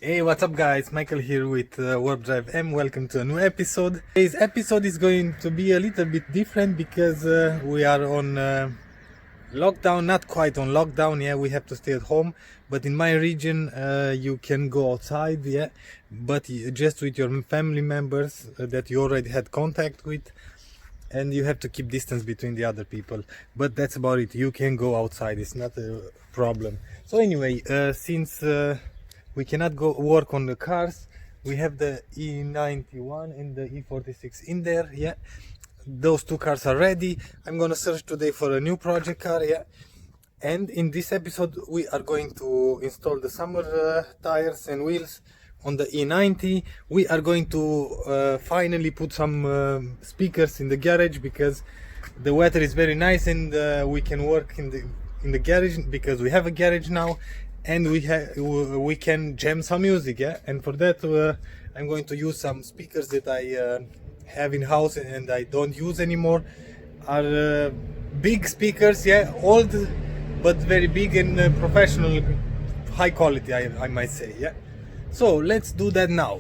Hey, what's up guys? Michael here with WarpDriveM. Welcome to a new episode. Today's episode is going to be a little bit different because we are on lockdown, not quite on lockdown, yeah, we have to stay at home, but in my region you can go outside, yeah, but just with your family members that you already had contact with, and you have to keep distance between the other people, but that's about it. You can go outside, it's not a problem. So anyway, since we cannot go work on the cars, we have the E91 and the E46 in there, yeah. Those two cars are ready. I'm gonna search today for a new project car, yeah. And in this episode we are going to install the summer tires and wheels on the E90. We are going to finally put some speakers in the garage because the weather is very nice, and we can work in the garage because we have a garage now, and we can jam some music, yeah. And for that I'm going to use some speakers that I have in house and I don't use anymore. Are big speakers, yeah, old but very big and professional, high quality, I might say, yeah. So let's do that now.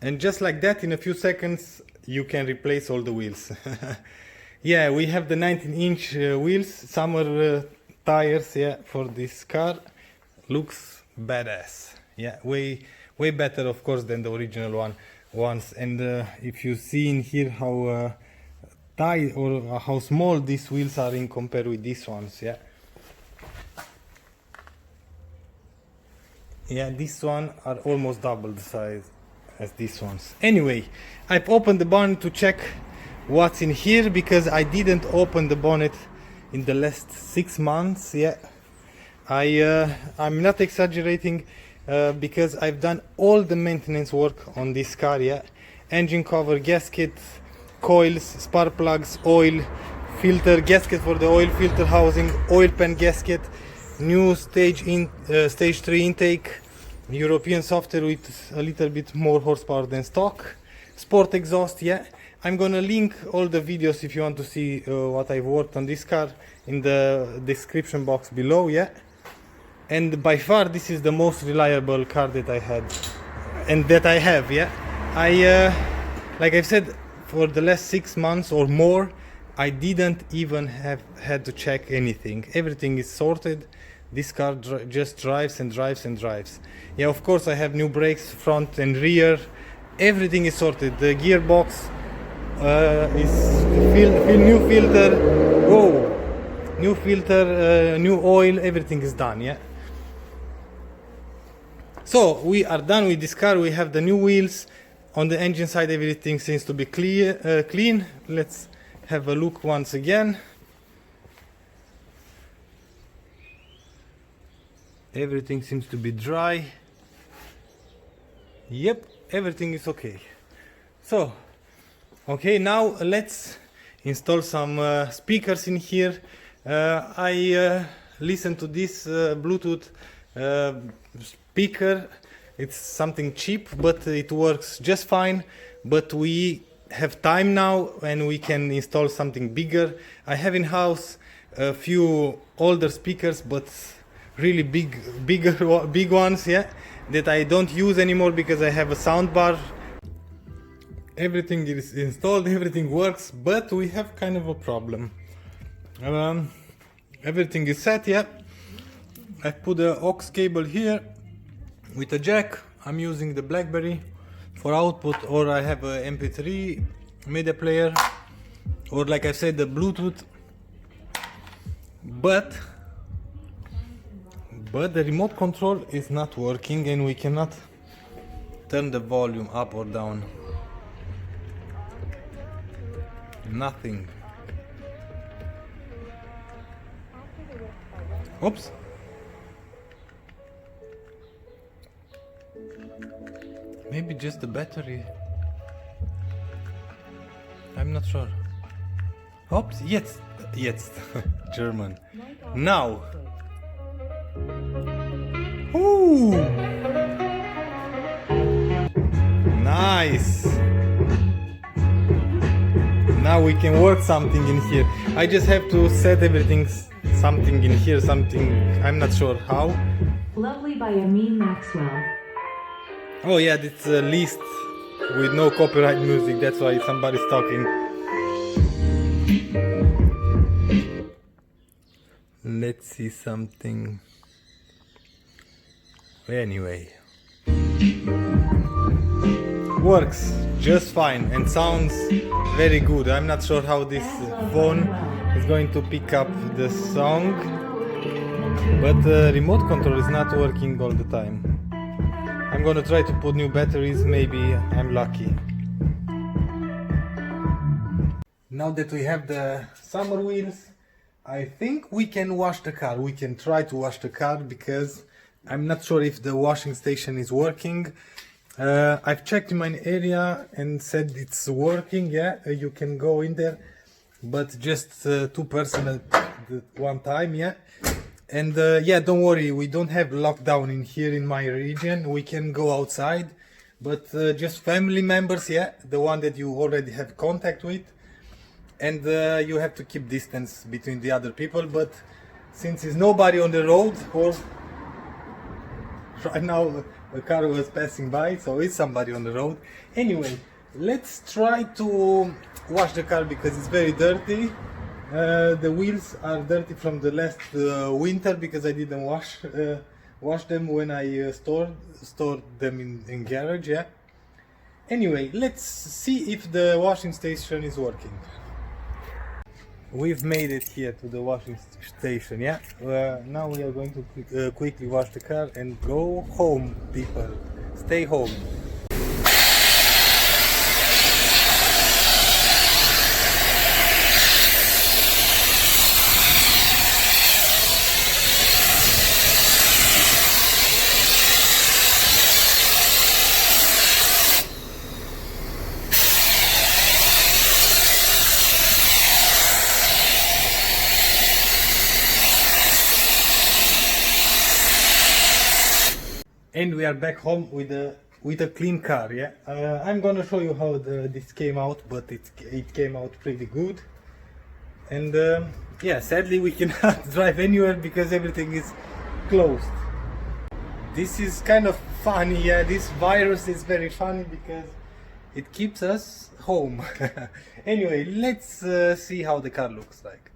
And just like that, in a few seconds you can replace all the wheels. Yeah, we have the 19-inch wheels, summer tires, yeah, for this car. Looks badass, yeah, way better of course than the original ones. And if you see in here how tight or how small these wheels are in compared with these ones, yeah. Yeah, these ones are almost double the size as these ones. Anyway, I've opened the bonnet to check what's in here because I didn't open the bonnet in the last 6 months, yeah. I'm not exaggerating because I've done all the maintenance work on this car, yeah. Engine cover, gasket, coils, spark plugs, oil filter, gasket for the oil filter housing, oil pan gasket, new stage 3 intake, European software with a little bit more horsepower than stock, sport exhaust, yeah. I'm gonna link all the videos if you want to see what I've worked on this car in the description box below, yeah. And by far this is the most reliable car that I had and that I have, yeah. Like I've said, for the last 6 months or more I didn't even have had to check anything. Everything is sorted. This car just drives and drives and drives. Yeah, of course I have new brakes, front and rear. Everything is sorted. The gearbox is new filter. Whoa, new filter, new oil. Everything is done. Yeah. So we are done with this car. We have the new wheels. On the engine side, everything seems to be clean. Let's have a look once again. Everything seems to be dry. Yep, everything is okay. So, okay, now let's install some speakers in here. I listened to this Bluetooth speaker. It's something cheap, but it works just fine. But we have time now and we can install something bigger. I have in house a few older speakers, but really big ones, yeah, that I don't use anymore because I have a sound bar. Everything is installed, everything works, but we have kind of a problem. Everything is set, yeah. I put the aux cable here with a jack. I'm using the BlackBerry for output, or I have a MP3 media player, or like I said, the Bluetooth. But the remote control is not working and we cannot turn the volume up or down. Nothing. Oops. Maybe just the battery. I'm not sure. Oops, jetzt. German. Now. Ooh. Nice. Now we can work something in here. I just have to set everything, something in here, something, I'm not sure how. Lovely by Amin Maxwell. Oh yeah, it's a list with no copyright music, that's why somebody's talking. Let's see something. Anyway, works just fine and sounds very good. I'm not sure how this phone is going to pick up the song, but the remote control is not working all the time. I'm gonna try to put new batteries, maybe I'm lucky. Now that we have the summer wheels, I think we can wash the car. We can try to wash the car because I'm not sure if the washing station is working. I've checked in my area and said it's working. Yeah, you can go in there, but just 2 persons at one time. Yeah, and yeah, don't worry, we don't have lockdown in here in my region. We can go outside, but just family members. Yeah, the one that you already have contact with, and you have to keep distance between the other people. But since there's nobody on the road, or right now a car was passing by, so it's somebody on the road. Anyway, let's try to wash the car because it's very dirty. The wheels are dirty from the last winter because I didn't wash them when I stored them in garage. Yeah. Anyway, let's see if the washing station is working. We've made it here to the washing station, yeah? Now we are going to quickly wash the car and go home, people. Stay home. And we are back home with a clean car. Yeah, I'm gonna show you how this came out, but it came out pretty good. And yeah, sadly we cannot drive anywhere because everything is closed. This is kind of funny. Yeah, this virus is very funny because it keeps us home. Anyway, let's see how the car looks like.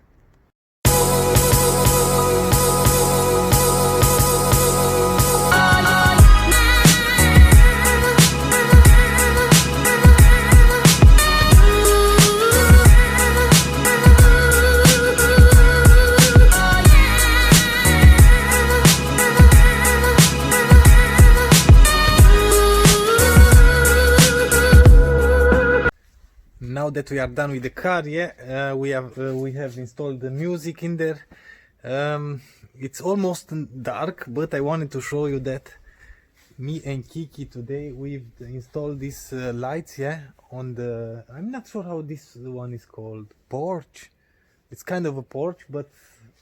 Now that we are done with the car, yeah, we have installed the music in there. It's almost dark, but I wanted to show you that me and Kiki today we've installed these lights, yeah, on the, I'm not sure how this one is called, porch. It's kind of a porch, but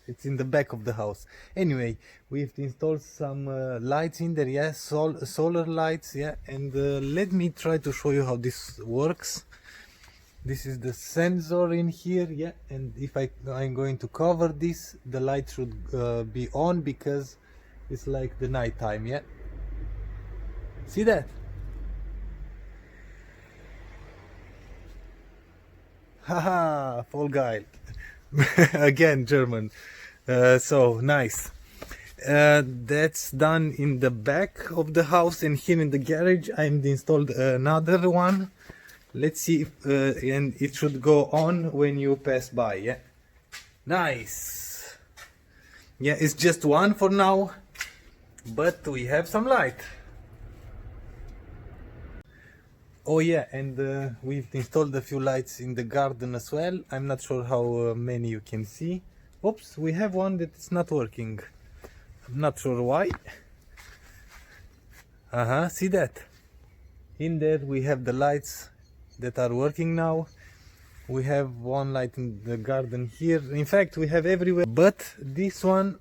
it's in the back of the house. Anyway, we've installed some lights in there, yeah, solar lights, yeah, and let me try to show you how this works. This is the sensor in here, yeah, and if I'm going to cover this, the light should be on because it's like the night time, yeah. See that? Haha, Fall Guy. Again, German. So nice. That's done in the back of the house, and here in the garage I installed another one. Let's see if, and it should go on when you pass by, yeah. Nice. Yeah, it's just one for now, but we have some light. Oh yeah, and we've installed a few lights in the garden as well. I'm not sure how many you can see. Oops, we have one that is not working. I'm not sure why. See that? In there we have the lights that are working now. We have one light in the garden here. In fact, we have everywhere, but this one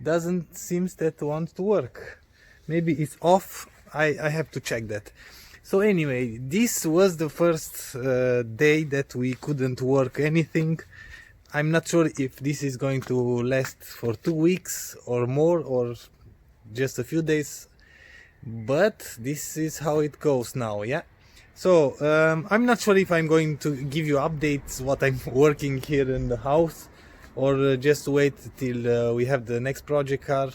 doesn't seem that wants to work. Maybe it's off. I have to check that. So anyway, this was the first day that we couldn't work anything. I'm not sure if this is going to last for 2 weeks or more, or just a few days, but this is how it goes now. Yeah, so I'm not sure if I'm going to give you updates what I'm working here in the house, or just wait till we have the next project car.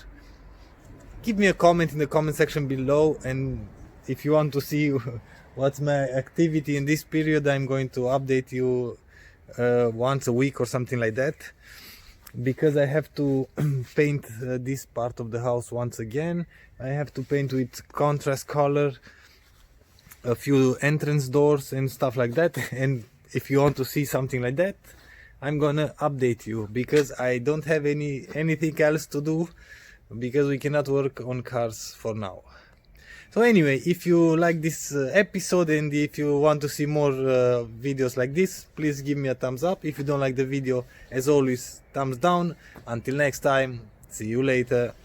Give me a comment in the comment section below, and if you want to see what's my activity in this period, I'm going to update you once a week or something like that, because I have to paint this part of the house once again. I have to paint with contrast color a few entrance doors and stuff like that, and if you want to see something like that, I'm gonna update you, because I don't have anything else to do, because we cannot work on cars for now. So anyway, if you like this episode, and if you want to see more videos like this, please give me a thumbs up. If you don't like the video, as always, thumbs down. Until next time, see you later.